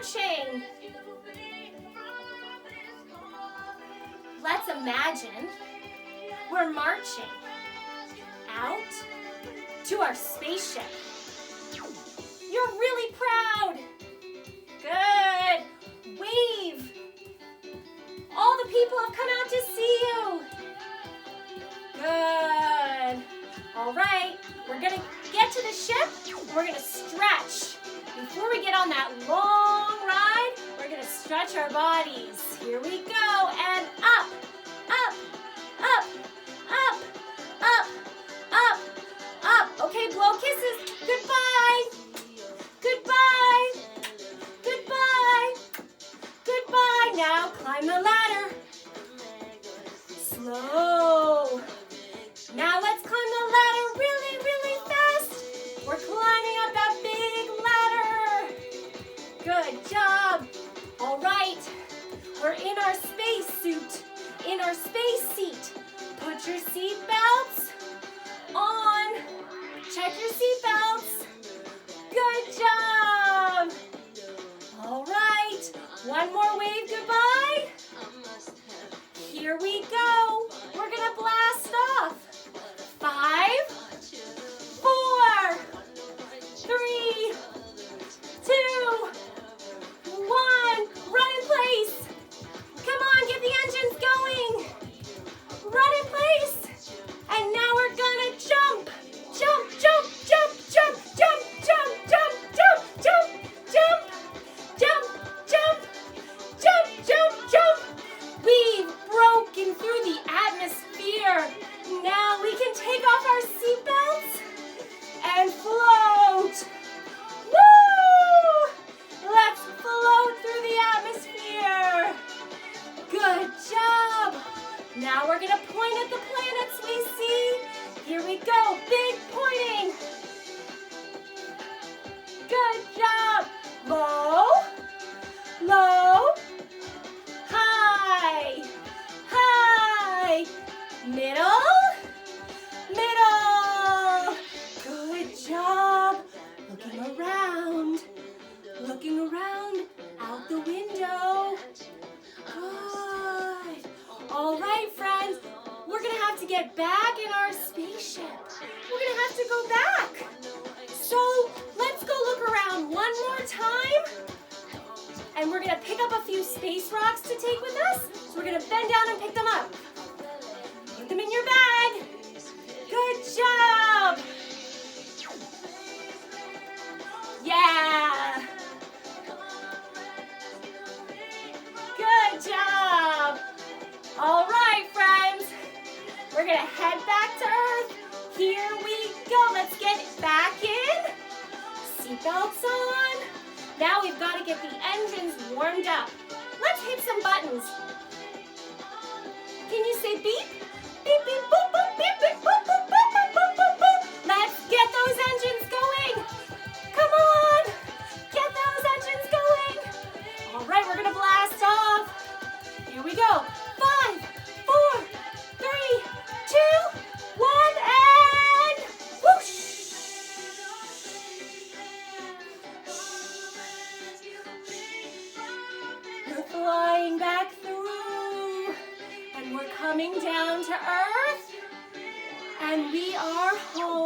marching. Let's imagine we're marching out to our spaceship. You're really proud. Good. Wave. All the people have come out to see you. Good. All right, we're gonna get to the ship. We're gonna stretch. Before we get on that long ride, we're gonna stretch our bodies. Here we go, and up, up, up, up, up, up, up. Okay, blow kisses. Goodbye. Goodbye. Goodbye. Goodbye. Now climb the ladder. Slow. Now let's climb the ladder really, really fast. We're climbing up that big ladder. Good job. All right. We're in our space suit, in our space seat. Put your seat belts on. Check your seat belts. Good job. All right. One more wave goodbye. Here we go. We're gonna blast off. 5, 4, 3, 2, 1. Run in place. Come on, get the engines going. Run in place. And now we're gonna jump. Jump, jump, jump, jump, jump, jump, jump, jump, jump, jump, jump, jump, jump, jump, jump. We've broken through the atmosphere. Now we can take off our seatbelts and float. Woo! Let's float through the atmosphere. Good job. Now we're going to point at the planets we see. Here we go. Big pointing. Good job. Low, low, high, high, middle, middle. Good job. Looking around out the window. Good. All right, friends, we're going to have to get back in our spaceship. We're going to have to go back. So let's go look around one more time. And we're going to pick up a few space rocks to take with us. So we're going to bend down and pick them up. Put them in your bag. Good job. Yeah. Good job. All right, friends. We're going to head back to Earth. Here we go. Let's get back in. Seatbelts on. Now we've got to get the engines warmed up. Let's hit some buttons. Can you say beep? Beep, beep, boop, boop, beep, beep, boop, boop, boop, boop, boop, boop, boop. Let's get those engines going. Come on. Get those engines going. All right, we're going to blast off. Here we go. 5, 4, 3, 2, 1, and whoosh. We're flying back through, and we're coming down to Earth, and we are home.